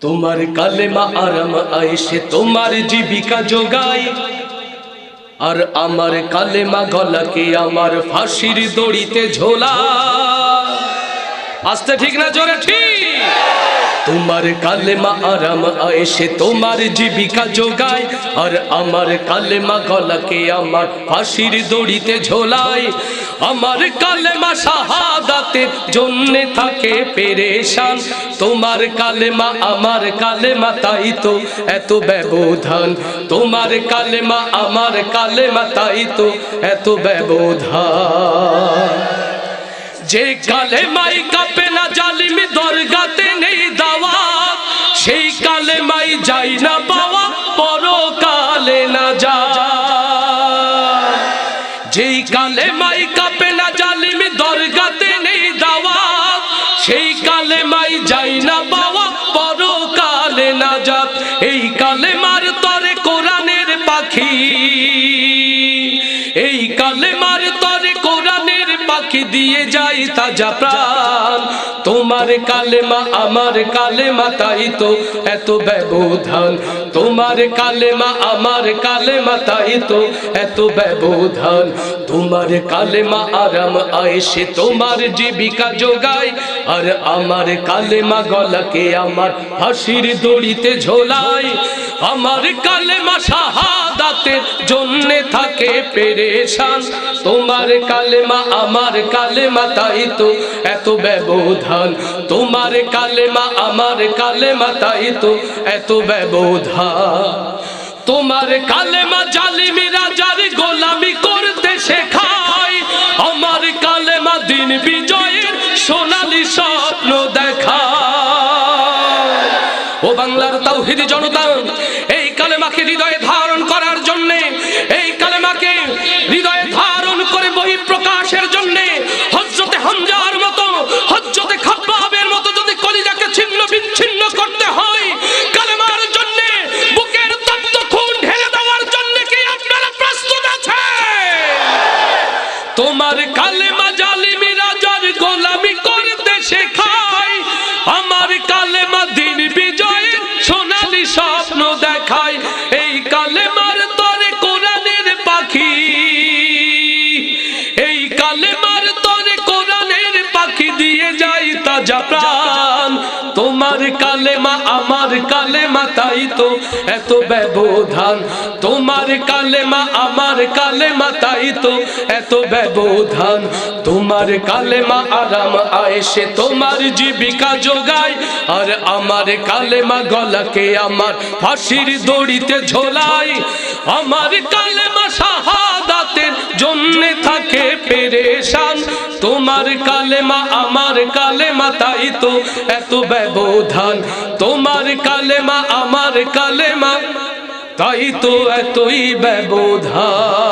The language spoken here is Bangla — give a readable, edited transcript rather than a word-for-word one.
তোমার কালেমা আরাম আয়েশে তোমার জীবিকা যোগায়, আর আমার কালেমা গলাকে আমার ফাঁসির দড়িতে ঝোলা। আস্তে ঠিক না জোরে ঠিক? তোমার কালেমা আরাম আয়েশে তোমার জীবিকা যোগায়, আর আমার কালেমা গলাকে আমার ফাঁসির দড়িতে ঝোলায়। আমার কালেমা শাহাদাতের জন্যে থাকে পেরেশান, তোমার কালেমা আমার কালেমা তাই তো এত ব্যবধান। তোমার কালেমা আমার কালেমা তাই তো এত ব্যবধান। যে কালেমাই কাঁপে না জালিম দরগাতে নেই দাওয়াত, সেই কালেমাই যাই না পাওয়া পরকালে না যা। যেই কালেমাই কাঁপে না জালিম দরগাতে নেই দাওয়াত, সেই কালেমাই যাই না পাওয়া পরকালে না যা। এই কালেমার তরে কোরআনের পাখি, এই কালেমার তরে কোরআনের পাখি দিয়ে যাই তাজা প্রাণ। তোমার কালেমা আমার কালেমা তাই তো এত ব্যবধান। তোমার কালেমা আমার কালেমা তাই তো এত ব্যবধান। তোমার কালেমা আরাম আয়েশে তোমার জীবিকা যোগায়, আর আমার কালেমা গলাকে আমার ফাঁসির দড়িতে ঝোলায়। আমার কালেমা শাহাদাতের জন্যে থাকে পেরেশান, তোমার কালেমা আমার কালেমা তাই তো এত ব্যবধান। তোমার কালেমা আমার কালেমা তাই তো এত ব্যবধান। তোমার কালেমা জালিমি রাজার গোলামি করতে শেখায়, আমার কালেমা দিন বিজয়ের সোনালী স্বপ্ন দেখায়। ও বাংলার তাওহীদি জনতা, এই কালেমাকে হৃদয়ে ধারণ করার জন্য, এই কালেমাকে হৃদয়ে ধারণ করে বহিঃপ্রকাশের জন্য হযরতে হামজার মতো, হযরতে খাব্বাবের মতো যদি কলিজাকে ছিন্ন বিচ্ছিন্ন করতে হয়, কালেমার জন্য বুকের তপ্ত খুন ঢেলে দেওয়ার জন্য কি আপনারা প্রস্তুত আছেন? তোমার কালেমা জালিমি রাজার গোলামি করতে শেখায়, আমার কালেমা দিন বিজয়ের সোনালী স্বপ্ন দেখায়। এই কালেমার তরে কোরআনের পাখি, এই কালেমার তরে কোরআনের পাখি দিয়ে যাই তাজা প্রাণ। তোমার কালেমা আমার কালেমা তাই তো এত ব্যবধান। তোমার কালেমা আমার কালেমা তাই তো এত ব্যবধান। তোমার কালেমা আরাম আয়েশে তোমার জীবিকা যোগায়, আর আমার কালেমা গলাকে আমার ফাঁসির দড়িতে ঝোলায়। আমার কালেমা শাহাদাতের জন্যে থাকে পেরেশান, তোমার কালেমা আমার কালেমা তাই তো এত ব্যবধান। তোমার কালেমা আমার কালেমা তাই তো এতই ব্যবধান।